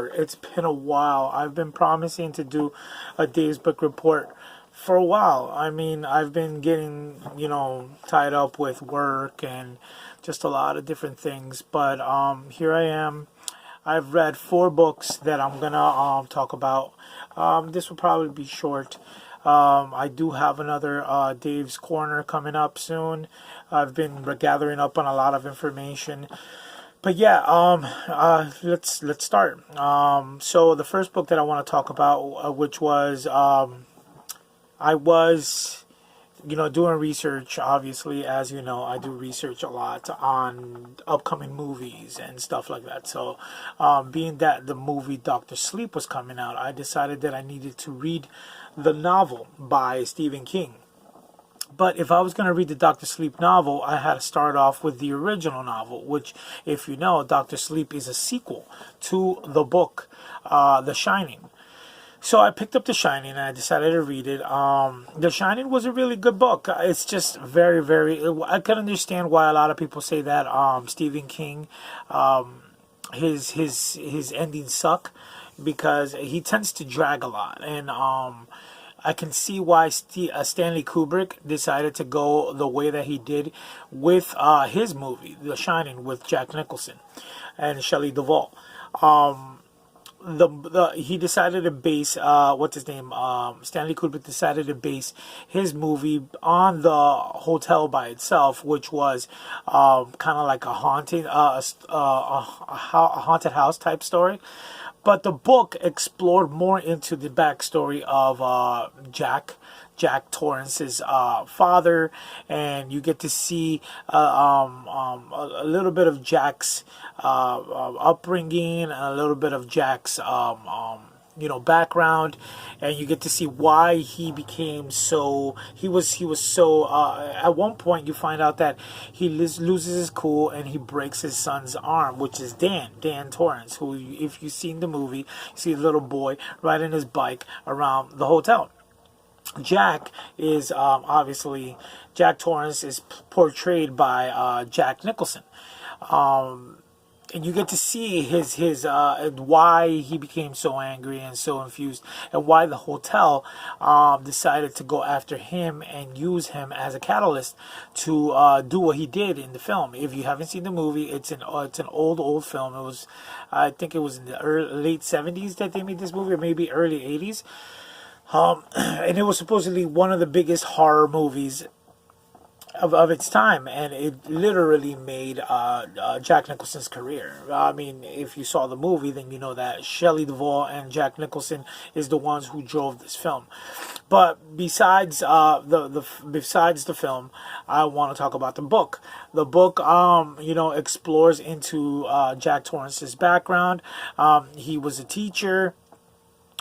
report. It's been a while. I've been promising to do a Dave's book report for a while. I mean, I've been getting, tied up with work and just a lot of different things. But here I am. I've read 4 books that I'm going to talk about. This will probably be short. I do have another Dave's Corner coming up soon. I've been gathering up on a lot of information. But yeah, let's start. So the first book that I want to talk about, which was I was, doing research. Obviously, as you know, I do research a lot on upcoming movies and stuff like that. So, being that the movie Doctor Sleep was coming out, I decided that I needed to read the novel by Stephen King. But if I was going to read the Doctor Sleep novel, I had to start off with the original novel, which, if you know, Doctor Sleep is a sequel to the book, The Shining. So I picked up The Shining and I decided to read it. The Shining was a really good book. It's just very, very... I can understand why a lot of people say that Stephen King, his endings suck, because he tends to drag a lot. And I can see why Stanley Kubrick decided to go the way that he did with his movie, The Shining, with Jack Nicholson and Shelley Duvall. He decided to base Stanley Kubrick decided to base his movie on the hotel by itself, which was kind of like a haunted house type story. But the book explored more into the backstory of Jack Torrance's father, and you get to see a little bit of Jack's upbringing, and a little bit of Jack's background, and you get to see why he became so. He was so. At one point, you find out that he loses his cool and he breaks his son's arm, which is Dan Torrance, who, if you've seen the movie, you see a little boy riding his bike around the hotel. Jack is obviously Jack Torrance is portrayed by Jack Nicholson. And you get to see his why he became so angry and so infused, and why the hotel decided to go after him and use him as a catalyst to do what he did in the film. If you haven't seen the movie, it's an old film. It was, I think it was in the late 70s that they made this movie, or maybe early 80s. And it was supposedly one of the biggest horror movies of its time, and it literally made Jack Nicholson's career. I mean, if you saw the movie, then you know that Shelley Duvall and Jack Nicholson is the ones who drove this film. But besides the film, I want to talk about the book. The book, explores into Jack Torrance's background. He was a teacher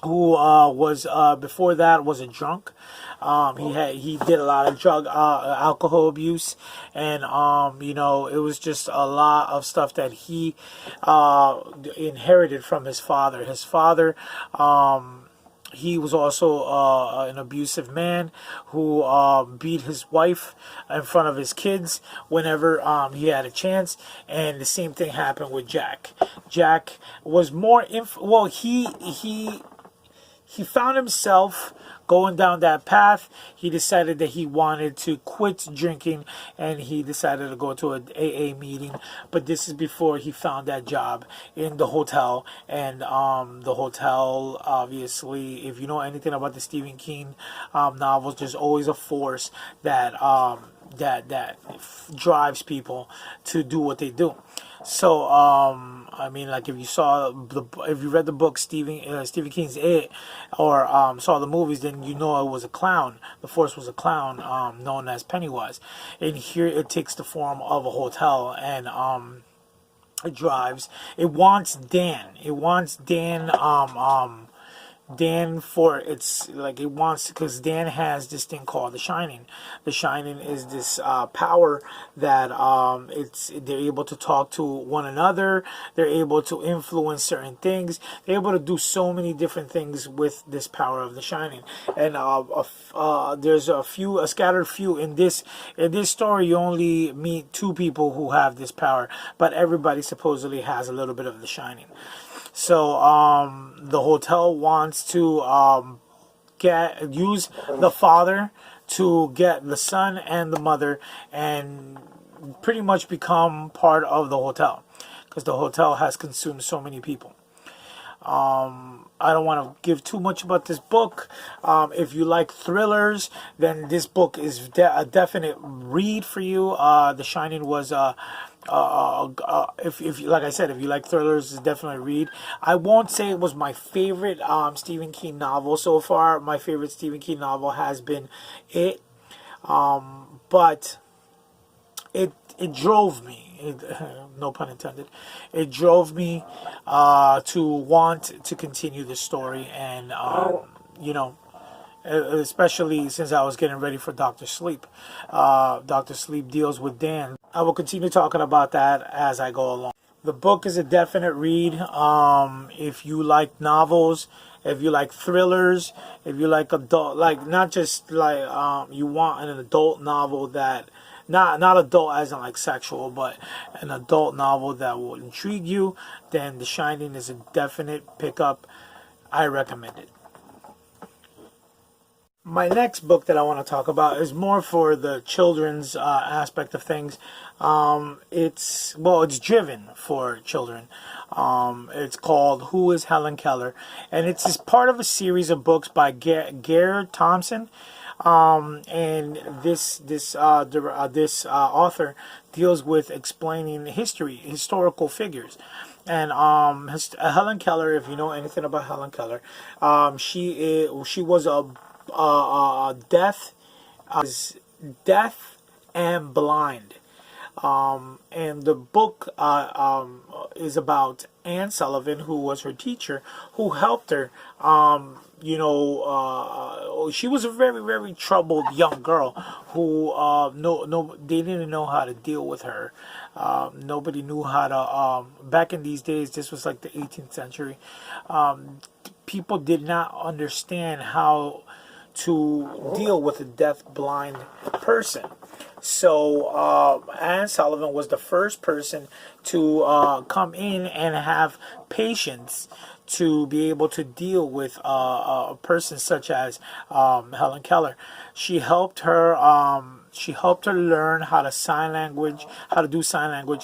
who was before that was a drunk. He did a lot of alcohol abuse, and it was just a lot of stuff that he inherited from his father. His father, he was also an abusive man who beat his wife in front of his kids whenever he had a chance. And the same thing happened with Jack. Jack was more he found himself going down that path. He decided that he wanted to quit drinking, and he decided to go to an AA meeting. But this is before he found that job in the hotel. And the hotel, obviously, if you know anything about the Stephen King novels, there's always a force that drives people to do what they do. So, I mean, like, if you read the book Stephen King's It, or saw the movies, then you know it was a clown. The force was a clown, known as Pennywise. And here it takes the form of a hotel, and it wants Dan. For it's like it wants, because Dan has this thing called the Shining. The Shining is this power that they're able to talk to one another. They're able to influence certain things. They're able to do so many different things with this power of the Shining. And there's a scattered few in this story. You only meet 2 people who have this power, but everybody supposedly has a little bit of the Shining. So the hotel wants to use the father to get the son and the mother and pretty much become part of the hotel, because the hotel has consumed so many people. I don't want to give too much about this book. If you like thrillers, then this book is a definite read for you. The Shining was if like I said, if you like thrillers, it's definitely a read. I won't say it was my favorite Stephen King novel so far. My favorite Stephen King novel has been It, but it drove me, no pun intended, it drove me to want to continue the story. And you know, especially since I was getting ready for Dr. Sleep. Dr. Sleep deals with Dan. I will continue talking about that as I go along. The book is a definite read. If you like novels, if you like thrillers, if you like adult, like not just like you want an adult novel that not adult as in like sexual, but an adult novel that will intrigue you, then The Shining is a definite pickup. I recommend it. My next book that I want to talk about is more for the children's aspect of things. It's driven for children. It's called Who is Helen Keller, and it's part of a series of books by Garrett Thompson. And this author deals with explaining historical figures. And Helen Keller, if you know anything about Helen Keller, she was deaf, deaf and blind. And the book is about Anne Sullivan, who was her teacher, who helped her. She was a very, very troubled young girl who they didn't know how to deal with her. Nobody knew how to. Back in these days, this was like the 18th century. People did not understand how to deal with a deaf blind person. So Anne Sullivan was the first person to come in and have patience to be able to deal with a person such as Helen Keller. She helped her. She helped her learn how to do sign language,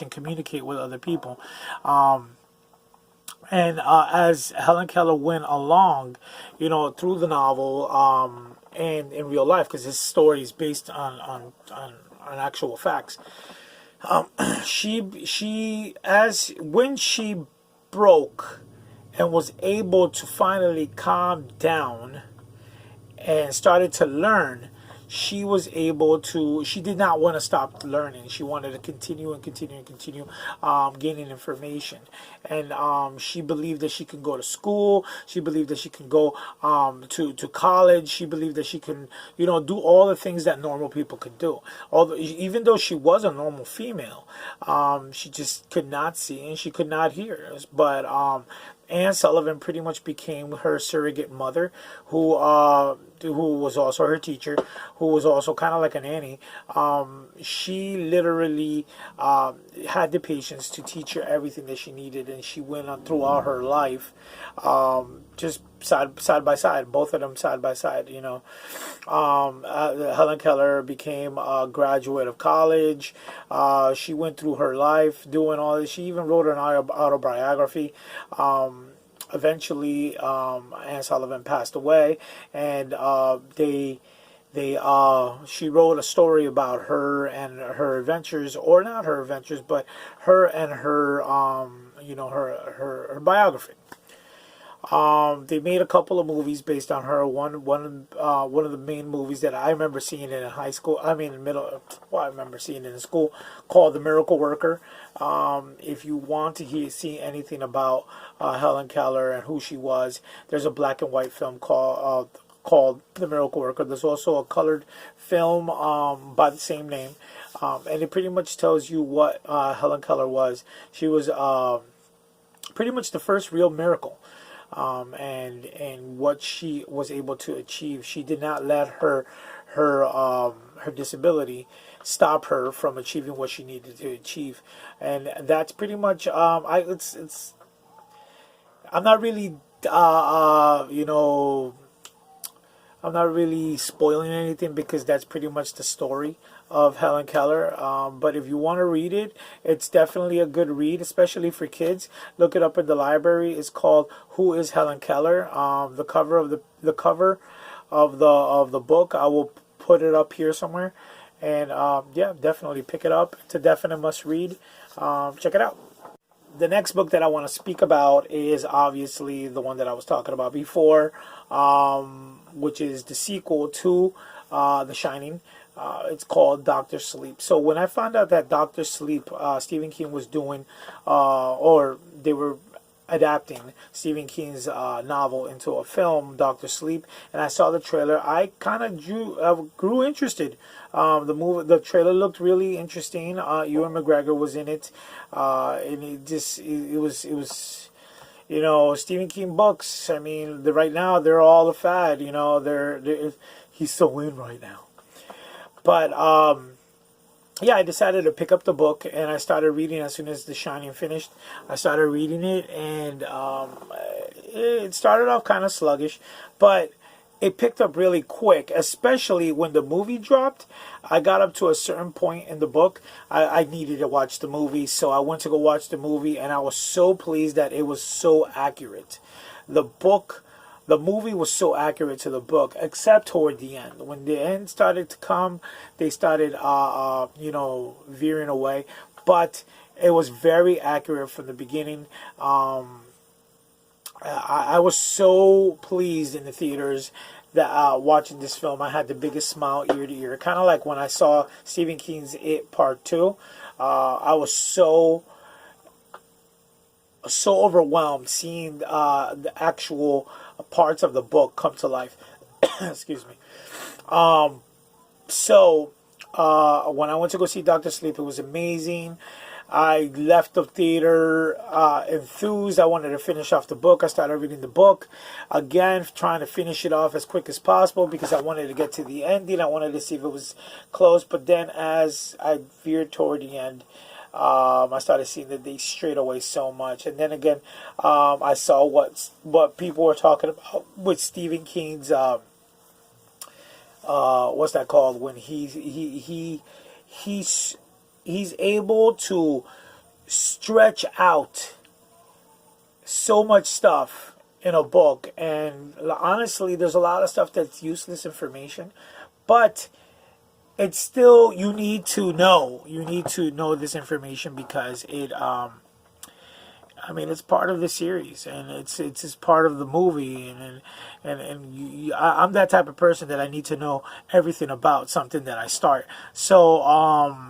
and communicate with other people. And as Helen Keller went along, through the novel, and in real life, because this story is based on actual facts, when she broke and was able to finally calm down and started to learn, she did not want to stop learning. She wanted to continue and continue and continue gaining information. And she believed that she could go to school. She believed that she can go to college. She believed that she can, do all the things that normal people could do. Even though she was a normal female, she just could not see and she could not hear. But Anne Sullivan pretty much became her surrogate mother, who was also her teacher, who was also kind of like a nanny. She literally had the patience to teach her everything that she needed, and she went on throughout her life, just side by side, both of them side by side. Helen Keller became a graduate of college. She went through her life doing all this. She even wrote an autobiography. Eventually, Anne Sullivan passed away, and she wrote a story about her and her adventures, or not her adventures, but her and her her biography. They made a couple of movies based on her. One of the main movies that I remember seeing it in high school. I remember seeing it in school, called The Miracle Worker. If you want to see anything about Helen Keller and who she was, there's a black and white film called The Miracle Worker. There's also a colored film by the same name, and it pretty much tells you what Helen Keller was. She was pretty much the first real miracle. And what she was able to achieve. She did not let her disability stop her from achieving what she needed to achieve, and that's pretty much. I'm not really, you know, I'm not really spoiling anything because that's pretty much the story of Helen Keller. But if you want to read it, it's definitely a good read, especially for kids. Look it up in the library. It's called "Who is Helen Keller?" The cover of the book, I will put it up here somewhere. And yeah, definitely pick it up. It's a definite must read. Check it out. The next book that I want to speak about is obviously the one that I was talking about before, which is the sequel to The Shining. It's called Doctor Sleep. So when I found out that Doctor Sleep, Stephen King was doing, or they were adapting Stephen King's novel into a film, Doctor Sleep, and I saw the trailer, I kind of grew interested. The trailer looked really interesting. Ewan McGregor was in it, and it was, you know, Stephen King books. I mean, right now they're all a fad. You know, he's so in right now. But yeah, I decided to pick up the book and I started reading as soon as The Shining finished. I started reading it, and it started off kind of sluggish, but it picked up really quick, especially when the movie dropped. I got up to a certain point in the book. I needed to watch the movie, so I went to go watch the movie, and I was so pleased that it was so accurate. The movie was so accurate to the book, except toward the end. When the end started to come, they started, you know, veering away. But it was very accurate from the beginning. I was so pleased in the theaters that watching this film. I had the biggest smile ear to ear. Kind of like when I saw Stephen King's It Part 2. I was so overwhelmed seeing the actual parts of the book come to life. Excuse me. So when I went to go see Doctor Sleep, it was amazing. I left the theater enthused. I wanted to finish off the book. I started reading the book again, trying to finish it off as quick as possible because I wanted to get to the ending. I wanted to see if it was close. But then as I veered toward the end, I started seeing that they strayed away so much. And then again, I saw what people were talking about with Stephen King's what's that called, when he's able to stretch out so much stuff in a book. And honestly, there's a lot of stuff that's useless information, but it's still, you need to know this information because it I mean, it's part of the series, and it's just part of the movie, and I'm that type of person that I need to know everything about something that I start. So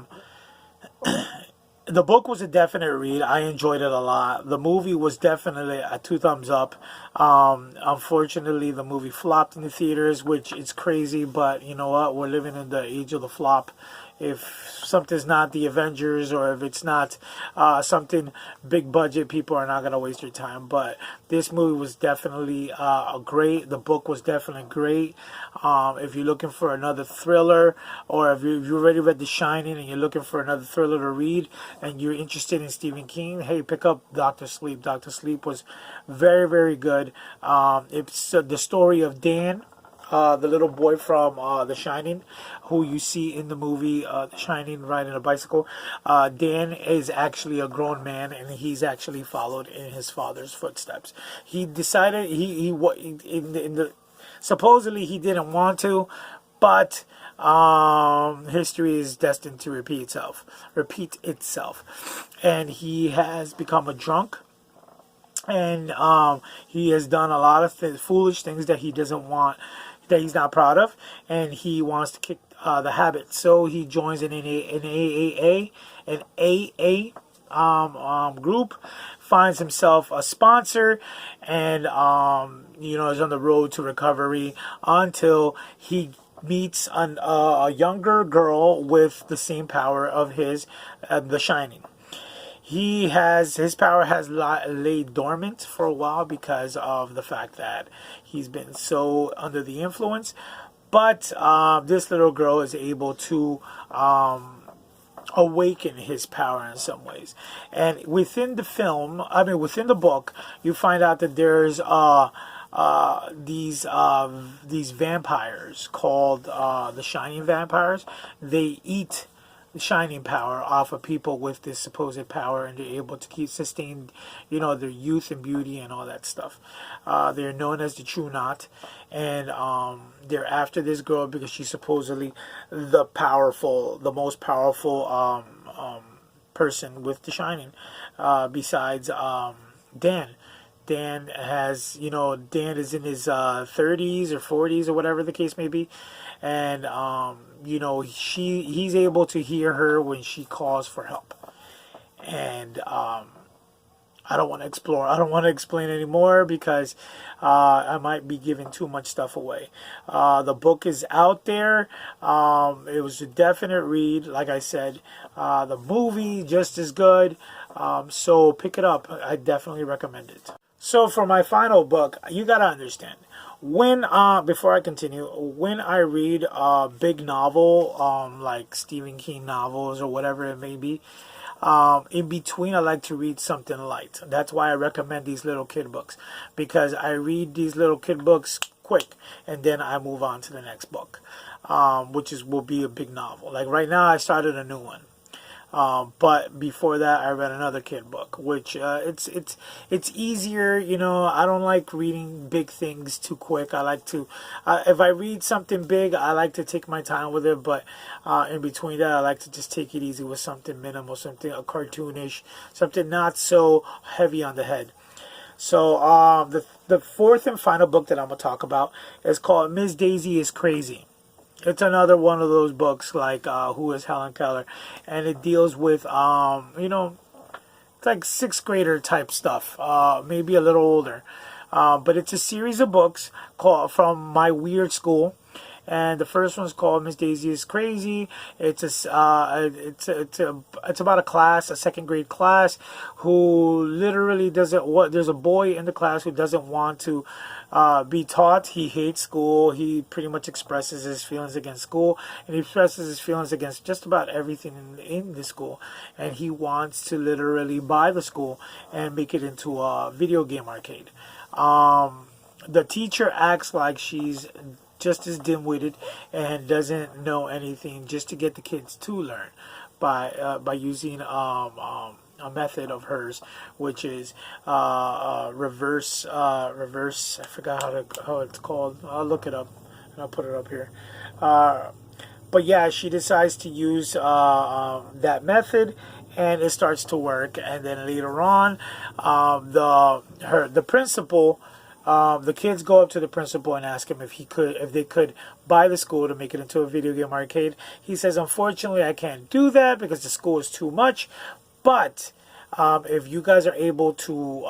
the book was a definite read. I enjoyed it a lot. The movie was definitely a 2 thumbs up. Unfortunately, the movie flopped in the theaters, which is crazy, but you know what? We're living in the age of the flop. If something's not the Avengers, or if it's not something big budget, people are not going to waste your time. But this movie was definitely great. The book was definitely great. If you're looking for another thriller, or if you already read The Shining and you're looking for another thriller to read, and you're interested in Stephen King, hey, pick up Doctor Sleep. Doctor Sleep was very, very good. It's the story of Dan, the little boy from The Shining, who you see in the movie The Shining riding a bicycle. Dan is actually a grown man, and he's actually followed in his father's footsteps. He decided supposedly he didn't want to, but history is destined to repeat itself, and he has become a drunk. And he has done a lot of foolish things that he doesn't want, that he's not proud of, and he wants to kick the habit. So he joins an AA group, finds himself a sponsor, and you know, is on the road to recovery until he meets a younger girl with the same power of his, The Shining. His power has laid dormant for a while because of the fact that he's been so under the influence. But this little girl is able to awaken his power in some ways. And within the film, I mean within the book, you find out that there's these vampires called the Shining vampires. They eat the shining power off of people with this supposed power, and they're able to keep sustain, their youth and beauty and all that stuff. They're known as the True Knot, and they're after this girl because she's supposedly the most powerful person with the shining, besides Dan. Dan is in his 30s or 40s or whatever the case may be, and he's able to hear her when she calls for help. And I don't want to explain anymore because I might be giving too much stuff away. The book is out there. It was a definite read, like I said. The movie just as good. So pick it up. I definitely recommend it. So for my final book, you gotta understand, when before I continue, when I read a big novel, like Stephen King novels or whatever it may be, in between I like to read something light. That's why I recommend these little kid books, because I read these little kid books quick and then I move on to the next book, which will be a big novel. Like right now I started a new one. But before that, I read another kid book, which it's easier. I don't like reading big things too quick. I like to, if I read something big, I like to take my time with it. But in between that, I like to just take it easy with something minimal, something cartoonish, something not so heavy on the head. So the fourth and final book that I'm gonna talk about is called Miss Daisy is Crazy. It's another one of those books like Who is Helen Keller, and it deals with it's like sixth grader type stuff, maybe a little older, but it's a series of books called from my weird school. And the first one's called Miss Daisy is Crazy. It's about a class, a second grade class, who literally doesn't want. There's a boy in the class who doesn't want to be taught. He hates school. He pretty much expresses his feelings against school, and he expresses his feelings against just about everything in the school. And he wants to literally buy the school and make it into a video game arcade. The teacher acts like she's just as dim-witted and doesn't know anything, just to get the kids to learn by using a method of hers, which is reverse. I forgot how it's called. I'll look it up and I'll put it up here. But yeah, she decides to use that method, and it starts to work. And then later on, the principal. The kids go up to the principal and ask him if they could buy the school to make it into a video game arcade. He says, unfortunately, I can't do that because the school is too much. But if you guys are able to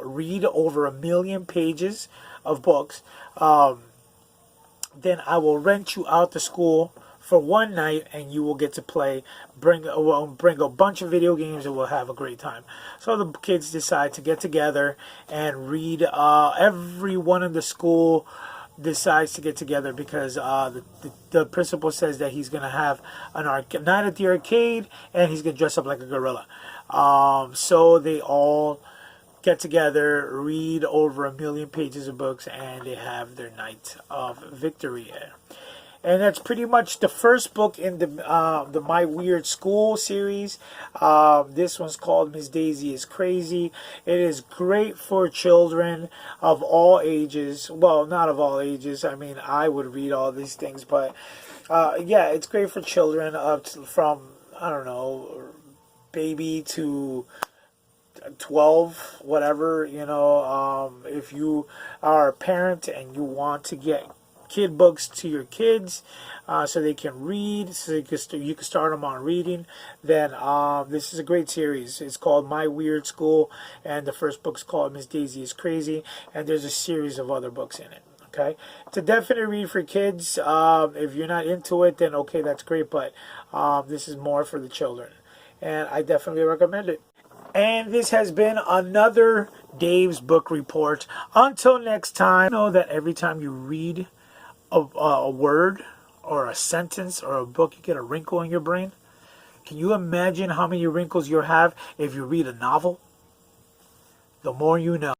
read over 1 million pages of books, then I will rent you out the school for one night, and you will get to play. Bring a bunch of video games, and we'll have a great time. So the kids decide to get together and read. Everyone in the school decides to get together because the principal says that he's going to have an night at the arcade, and he's going to dress up like a gorilla. So they all get together, read over 1 million pages of books, and they have their night of victory. And that's pretty much the first book in the My Weird School series. This one's called Miss Daisy is Crazy. It is great for children of all ages. Well, not of all ages. I mean, I would read all these things, but yeah, it's great for children from, I don't know, baby to 12, whatever. If you are a parent and you want to get kid books to your kids so they can read, so you can start them on reading, then this is a great series. It's called My Weird School, and the first book's called Miss Daisy is Crazy, and there's a series of other books in it. Okay, it's a definite read for kids. If you're not into it, then okay, that's great, but this is more for the children, and I definitely recommend it. And this has been another Dave's Book Report. Until next time, know that every time you read a word or a sentence or a book, you get a wrinkle in your brain. Can you imagine how many wrinkles you have if you read a novel? The more you know.